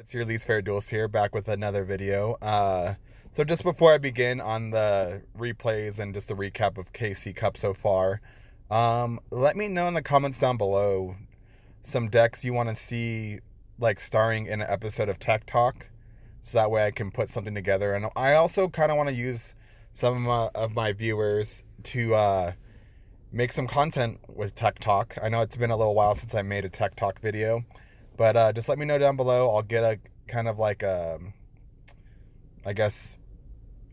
It's your least favorite duelist here, back with another video. So just before I begin on the replays and just a recap of KC Cup so far, let me know in the comments down below some decks you want to see like starring in an episode of Tech Talk, so that way I can put something together. And I also kind of want to use some of my viewers to make some content with Tech Talk. I know it's been a little while since I made a Tech Talk video. But just let me know down below. I'll get a kind of like I guess,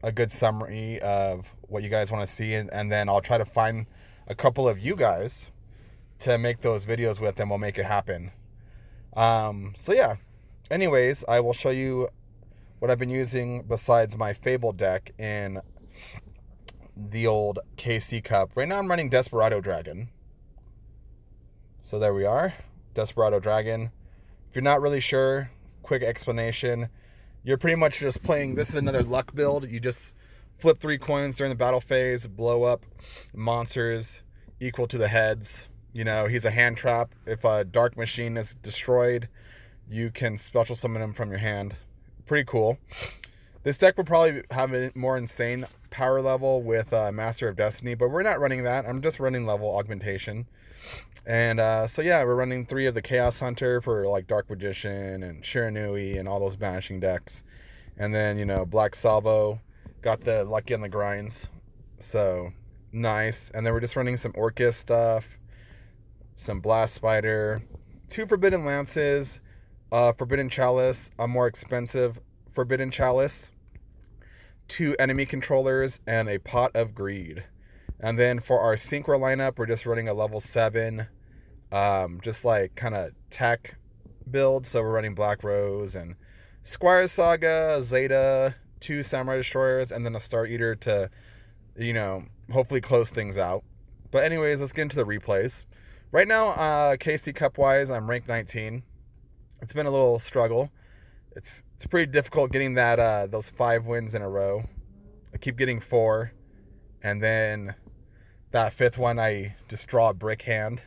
a good summary of what you guys want to see, and then I'll try to find a couple of you guys to make those videos with, and we'll make it happen. So yeah. Anyways, I will show you what I've been using besides my Fable deck in the old KC Cup. Right now I'm running Desperado Dragon. So there we are, Desperado Dragon. If you're not really sure, quick explanation. You're pretty much just playing, this is another luck build. You just flip 3 coins during the battle phase, blow up monsters equal to the heads. You know, he's a hand trap. If a dark machine is destroyed, you can special summon him from your hand. Pretty cool. This deck will probably have a more insane power level with Master of Destiny, but we're not running that. I'm just running level augmentation. And so yeah, we're running 3 of the Chaos Hunter for like Dark Magician and Shiranui and all those banishing decks. And then, you know, Black Salvo, got the Lucky on the Grinds. So nice. And then we're just running some Orcus stuff, some Blast Spider, 2 Forbidden Lances, Forbidden Chalice, a more expensive Forbidden Chalice, 2 enemy controllers, and a Pot of Greed. And then for our Synchro lineup, we're just running a level 7, just like kind of tech build. So we're running Black Rose and Squire Saga, Zeta, 2 Samurai Destroyers, and then a Star Eater to, you know, hopefully close things out. But anyways, let's get into the replays. Right now, KC Cup wise, I'm ranked 19. It's been a little struggle. It's pretty difficult getting that those 5 wins in a row. I keep getting 4, and then that 5th one I just draw a brick hand.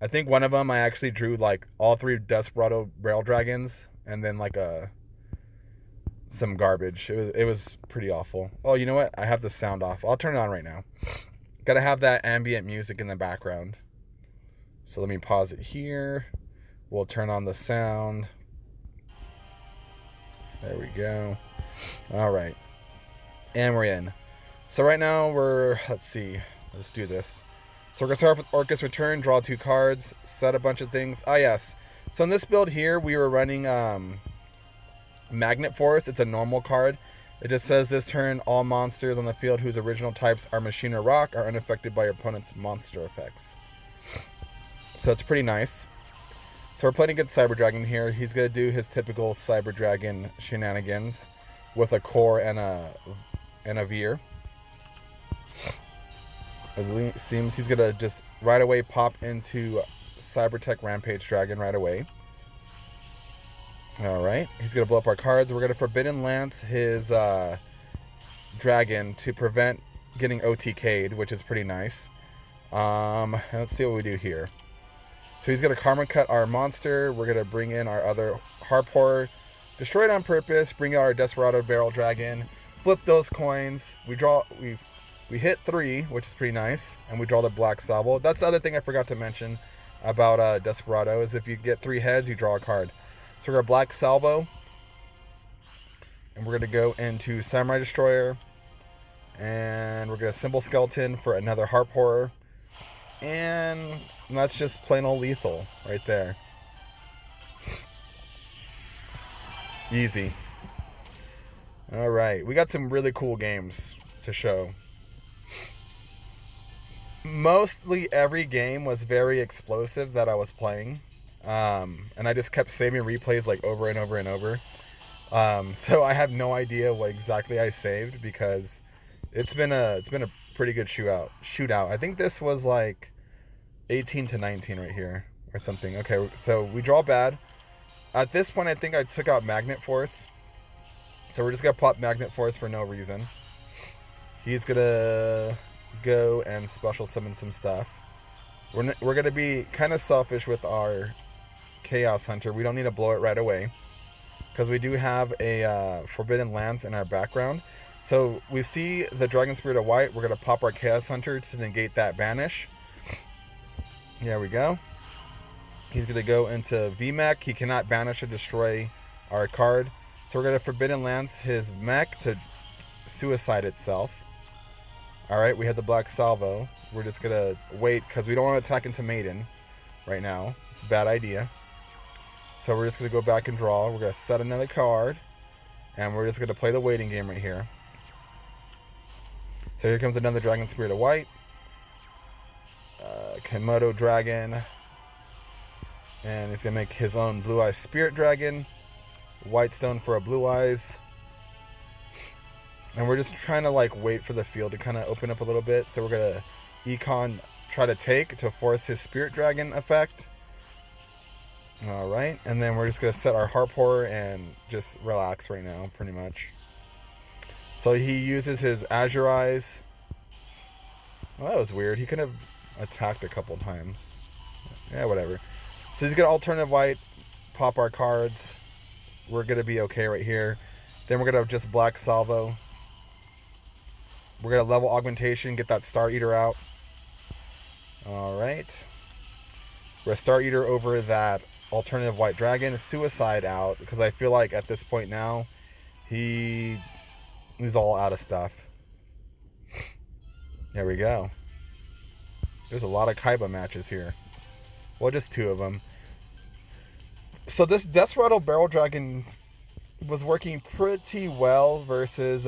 I think one of them I actually drew like all 3 Desperado Rail Dragons and then like some garbage. It was pretty awful. Oh, you know what? I have the sound off. I'll turn it on right now. Gotta have that ambient music in the background. So let me pause it here. We'll turn on the sound. There we go. All right. And we're in. So right now let's see. Let's do this. So we're going to start with Orcus Return, draw 2 cards, set a bunch of things. Ah, yes. So in this build here, we were running Magnet Force. It's a normal card. It just says this turn, all monsters on the field whose original types are machine or rock are unaffected by your opponent's monster effects. So it's pretty nice. So we're playing against Cyber Dragon here. He's going to do his typical Cyber Dragon shenanigans with a core and a veer. It seems he's gonna just right away pop into Cybertech Rampage Dragon right away. Alright, he's gonna blow up our cards. We're gonna Forbidden Lance his dragon to prevent getting OTK'd, which is pretty nice. Let's see what we do here. So he's gonna Karma Cut our monster. We're gonna bring in our other Harp Horror, destroy it on purpose, bring out our Desperado Barrel Dragon, flip those coins. We hit 3, which is pretty nice, and we draw the Black Salvo. That's the other thing I forgot to mention about Desperado, is if you get 3 heads, you draw a card. So we're going to Black Salvo, and we're going to go into Samurai Destroyer, and we're going to Symbol Skeleton for another Harp Horror, and that's just plain old lethal right there. Easy. Alright, we got some really cool games to show. Mostly every game was very explosive that I was playing, and I just kept saving replays like over and over and over. So I have no idea what exactly I saved, because it's been a pretty good shootout. I think this was like 18-19 right here or something. Okay, so we draw bad. At this point, I think I took out Magnet Force, so we're just gonna pop Magnet Force for no reason. He's gonna go and special summon some stuff. We're going to be kind of selfish with our Chaos Hunter. We don't need to blow it right away, because we do have a Forbidden Lance in our background. So we see the Dragon Spirit of White. We're going to pop our Chaos Hunter to negate that banish. There we go. He's going to go into VMech. He cannot banish or destroy our card. So we're going to Forbidden Lance his mech to suicide itself. Alright, we had the Black Salvo. We're just going to wait because we don't want to attack into Maiden right now. It's a bad idea. So we're just going to go back and draw. We're going to set another card. And we're just going to play the waiting game right here. So here comes another Dragon Spirit of White. Komodo Dragon. And he's going to make his own Blue Eyes Spirit Dragon. White Stone for a Blue Eyes. And we're just trying to like wait for the field to kind of open up a little bit. So we're going to Econ try to take to force his Spirit Dragon effect. Alright, and then we're just going to set our Harp Horror and just relax right now, pretty much. So he uses his Azure Eyes. Well, that was weird. He could have attacked a couple times. Yeah, whatever. So he's going to Alternative White, pop our cards. We're going to be okay right here. Then we're going to just Black Salvo. We're going to level Augmentation, get that Star Eater out. Alright. We're going to Star Eater over that Alternative White Dragon. Suicide out, because I feel like at this point now, he's all out of stuff. There we go. There's a lot of Kaiba matches here. Well, just 2 of them. So this Desperado Barrel Dragon was working pretty well versus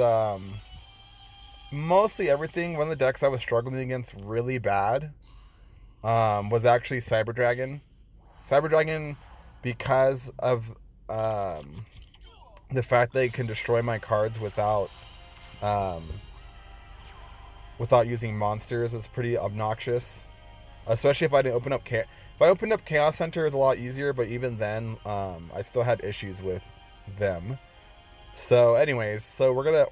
mostly everything. One of the decks I was struggling against really bad was actually Cyber Dragon. Cyber Dragon, because of the fact that it can destroy my cards without using monsters, is pretty obnoxious. Especially if I didn't open up if I opened up Chaos Hunter, it was a lot easier, but even then, I still had issues with them. So, anyways, so we're gonna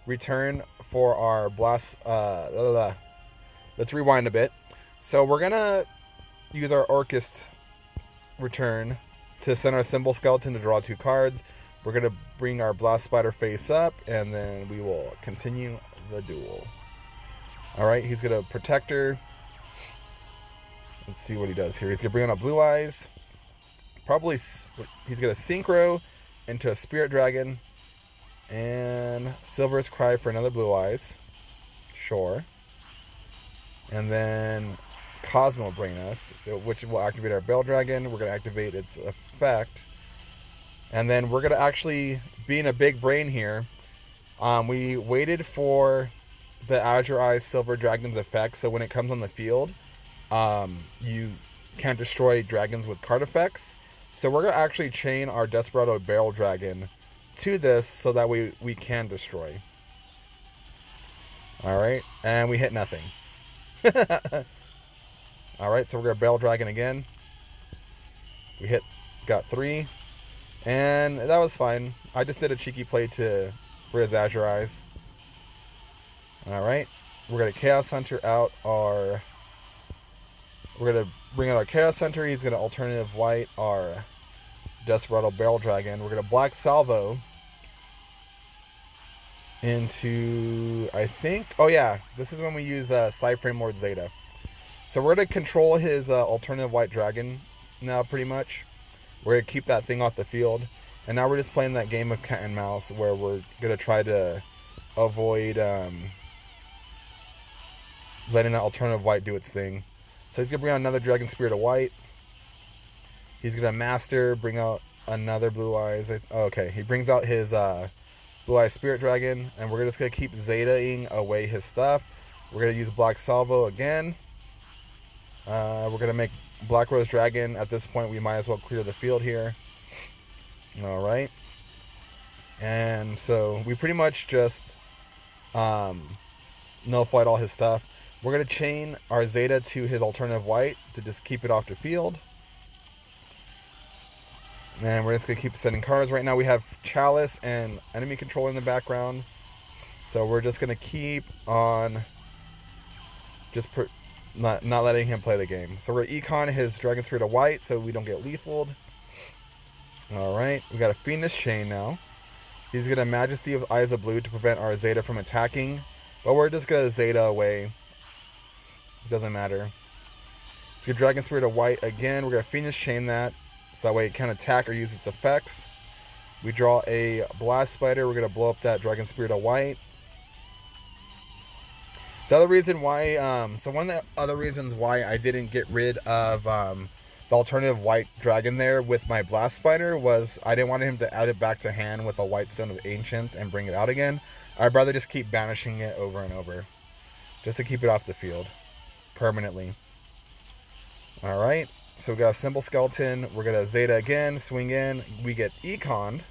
return for our blast. Let's rewind a bit. So we're gonna use our Orcust return to send our Symbol Skeleton to draw 2 cards. We're gonna bring our Blast Spider face up, and then we will continue the duel. Alright, he's gonna Protector. Let's see what he does here. He's gonna bring on a Blue Eyes. Probably he's gonna Synchro into a Spirit Dragon. And Silver's Cry for another Blue Eyes. Sure. And then Cosmo bring us, which will activate our Bell Dragon. We're going to activate its effect. And then we're going to actually, being a big brain here, we waited for the Azure Eyes Silver Dragon's effect, so when it comes on the field, you can't destroy dragons with card effects. So we're going to actually chain our Desperado Barrel Dragon to this so that we can destroy. Alright, and we hit nothing. Alright, so we're going to Barrel Dragon again. We got 3. And that was fine. I just did a cheeky play for his Azure Eyes. Alright, we're going to Chaos Hunter out our... We're going to bring out our Chaos Hunter. He's going to Alternative White our Desperado Barrel Dragon. We're going to Black Salvo into, I think, oh yeah, this is when we use Psyframe Lord Zeta. So we're going to control his Alternative White Dragon now, pretty much. We're going to keep that thing off the field. And now we're just playing that game of cat and mouse where we're going to try to avoid letting that Alternative White do its thing. So he's going to bring out another Dragon Spirit of White. He's going to Master, bring out another Blue Eyes. Oh, okay, he brings out his Blue Eyes Spirit Dragon, and we're just going to keep Zeta-ing away his stuff. We're going to use Black Salvo again. We're going to make Black Rose Dragon. At this point, we might as well clear the field here. Alright. And so we pretty much just nullified all his stuff. We're going to chain our Zeta to his Alternative White to just keep it off the field. And we're just going to keep sending cards. Right now we have Chalice and Enemy Control in the background. So we're just going to keep on just not letting him play the game. So we're gonna econ his Dragon Spirit of White so we don't get lethaled. Alright, we got a Fiendish Chain now. He's gonna Majesty of Eyes of Blue to prevent our Zeta from attacking. But we're just gonna Zeta away. Doesn't matter. Let's get Dragon Spirit of White again. We're gonna Fiendish Chain that. So that way it can't attack or use its effects. We draw a Blast Spider. We're gonna blow up that Dragon Spirit of White. The other reason why, so one of the other reasons why I didn't get rid of the alternative white dragon there with my Blast Spider was I didn't want him to add it back to hand with a White Stone of Ancients and bring it out again. I'd rather just keep banishing it over and over, just to keep it off the field permanently. Alright, so we got a Symbol Skeleton. We're going to Zeta again, swing in. We get Econ,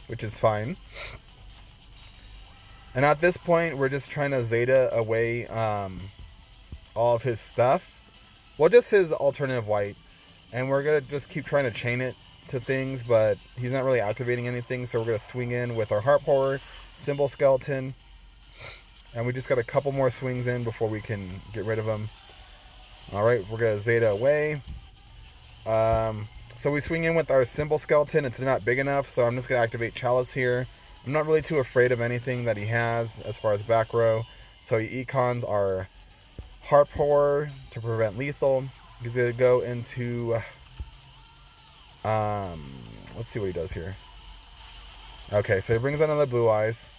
which is fine. And at this point, we're just trying to Zeta away all of his stuff. Well, just his alternative white. And we're going to just keep trying to chain it to things, but he's not really activating anything. So we're going to swing in with our Harp Horror, Symbol Skeleton. And we just got a couple more swings in before we can get rid of him. Alright, we're going to Zeta away. So we swing in with our Symbol Skeleton. It's not big enough, so I'm just going to activate Chalice here. I'm not really too afraid of anything that he has as far as back row. So he econs our Harp Horror to prevent lethal. He's going to go into... let's see what he does here. Okay, so he brings out another Blue Eyes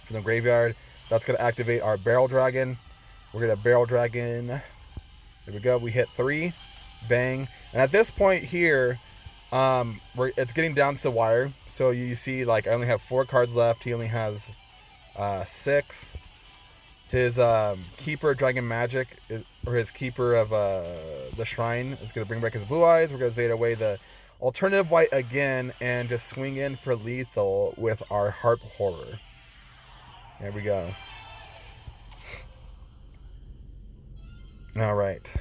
from the graveyard. That's going to activate our Barrel Dragon. We're going to Barrel Dragon. There we go. We hit 3. Bang. And at this point here, it's getting down to the wire. So you see, like, I only have 4 cards left. He only has 6. His Keeper Dragon Magic, or his Keeper of the Shrine, is going to bring back his Blue Eyes. We're going to Zeta away the alternative white again and just swing in for lethal with our Harp Horror. There we go. Alright.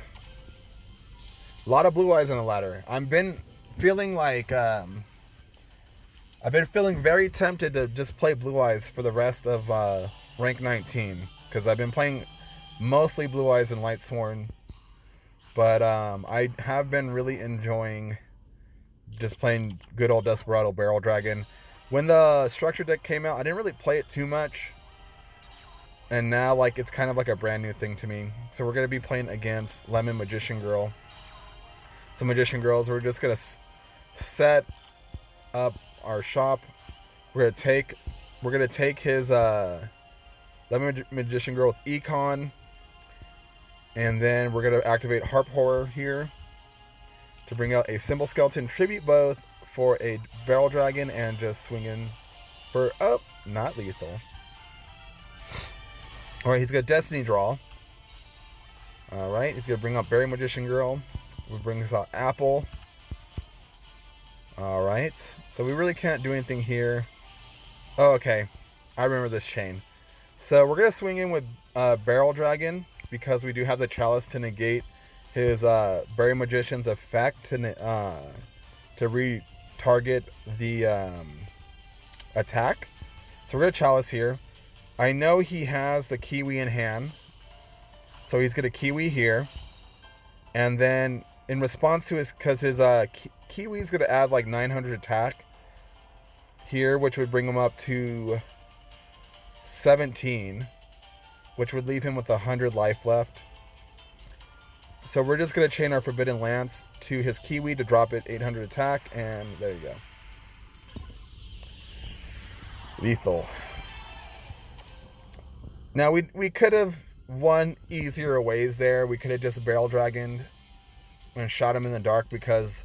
A lot of Blue Eyes on the ladder. I've been feeling like... I've been feeling very tempted to just play Blue Eyes for the rest of rank 19. Because I've been playing mostly Blue Eyes and Lightsworn. But I have been really enjoying just playing good old Desperado Barrel Dragon. When the structure deck came out, I didn't really play it too much. And now, like, it's kind of like a brand new thing to me. So we're going to be playing against Lemon Magician Girl. So Magician Girls, we're just going to set up our shop. We're gonna take his Lemon Magician Girl with Econ. And then we're going to activate Harp Horror here to bring out a Symbol Skeleton, tribute both for a Barrel Dragon, and just swing in for, oh, not lethal. Alright, he's got Destiny Draw. Alright, he's going to bring out Berry Magician Girl. We'll bring us out Apple. Alright, so we really can't do anything here. Oh, okay. I remember this chain. So we're going to swing in with Barrel Dragon, because we do have the Chalice to negate his Berry Magician's effect to re-target the attack. So we're going to Chalice here. I know he has the Kiwi in hand, so he's going to Kiwi here. And then in response to his, because his Kiwi is going to add like 900 attack here, which would bring him up to 17, which would leave him with 100 life left. So we're just going to chain our Forbidden Lance to his Kiwi to drop it 800 attack, and there you go. Lethal. Now, we could have won easier ways there. We could have just Barrel Dragoned and shot him in the dark because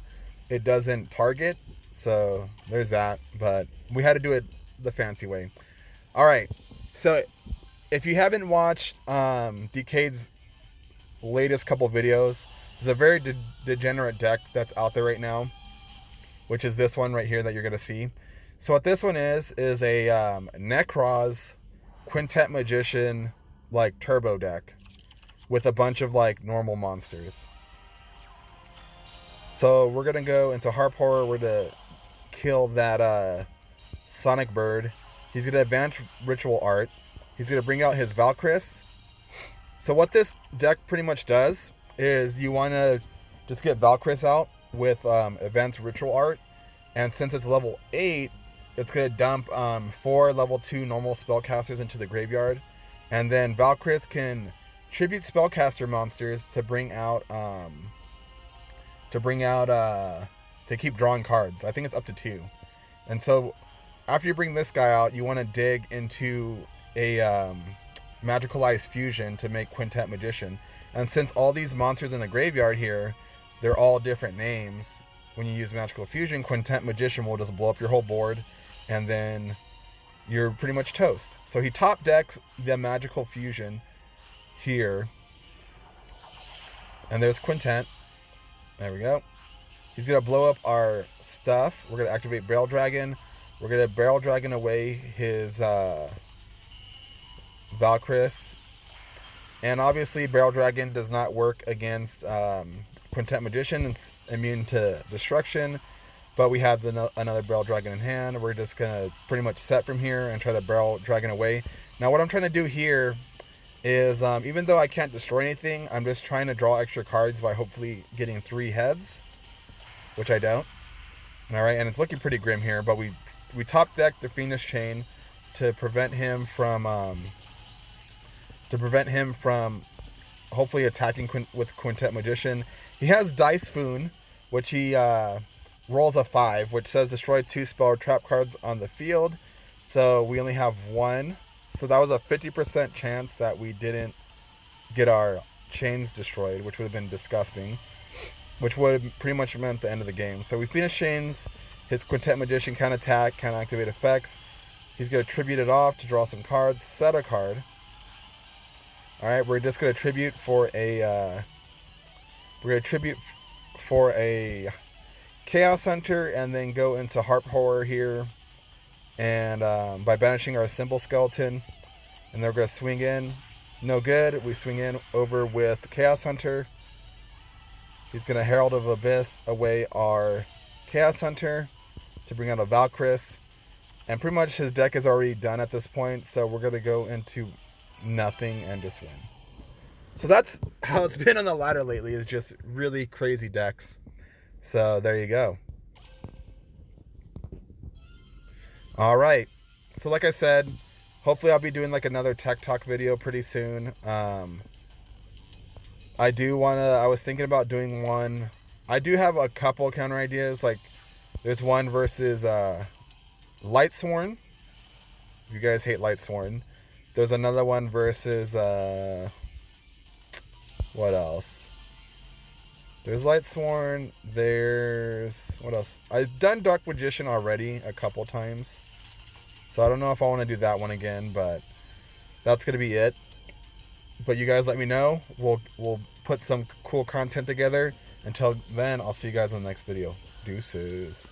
it doesn't target. So there's that. But we had to do it the fancy way. Alright. So if you haven't watched Decade's latest couple videos, there's a very degenerate deck that's out there right now, which is this one right here that you're going to see. So what this one is a Necroz Quintet Magician like turbo deck with a bunch of like normal monsters. So we're gonna go into Harp Horror. We're gonna kill that Sonic Bird. He's gonna advance Ritual Art. He's gonna bring out his Valkyris, So what this deck pretty much does is you want to just get Valkyries out with Advanced Ritual Art, and since it's level 8, it's going to dump 4 level 2 normal spellcasters into the graveyard, and then Valkyries can tribute spellcaster monsters to bring out to keep drawing cards. I think it's up to 2. And so after you bring this guy out, you want to dig into a Magicalized Fusion to make Quintet Magician. And since all these monsters in the graveyard here, they're all different names, when you use Magical Fusion, Quintet Magician will just blow up your whole board, and then you're pretty much toast. So he top decks the Magical Fusion here, and there's Quintet. There we go. He's going to blow up our stuff. We're going to activate Barrel Dragon. We're going to Barrel Dragon away his Valkyries. And obviously Barrel Dragon does not work against Quintet Magician. It's immune to destruction. But we have another Barrel Dragon in hand. We're just going to pretty much set from here and try to Barrel Dragon away. Now what I'm trying to do here is, even though I can't destroy anything, I'm just trying to draw extra cards by hopefully getting 3 heads, which I don't. Alright, and it's looking pretty grim here, but we top decked the Fiendish Chain to prevent him from hopefully attacking with Quintet Magician. He has Dice Foon, which he rolls a 5, which says destroy 2 spell or trap cards on the field. So we only have 1. So that was a 50% chance that we didn't get our chains destroyed, which would have been disgusting, which would have pretty much meant the end of the game. So we finish chains, his Quintet Magician can attack, can activate effects. He's going to tribute it off to draw some cards, set a card. Alright, we're just going to tribute for a Chaos Hunter, and then go into Harp Horror here, and by banishing our Symbol Skeleton, and they're going to swing in. No good. We swing in over with Chaos Hunter. He's going to Herald of Abyss away our Chaos Hunter to bring out a Valkyries. And pretty much his deck is already done at this point, so we're going to go into nothing and just win. So that's how it's been on the ladder lately, is just really crazy decks. So there you go. Alright, so like I said, hopefully I'll be doing like another Tech Talk video pretty soon. I was thinking about doing one. I do have a couple counter ideas, like there's one versus Lightsworn. If you guys hate Lightsworn. There's another one versus what else? There's Lightsworn. There's what else? I've done Dark Magician already a couple times, so I don't know if I want to do that one again, but that's gonna be it. But you guys let me know. We'll put some cool content together. Until then, I'll see you guys in the next video. Deuces.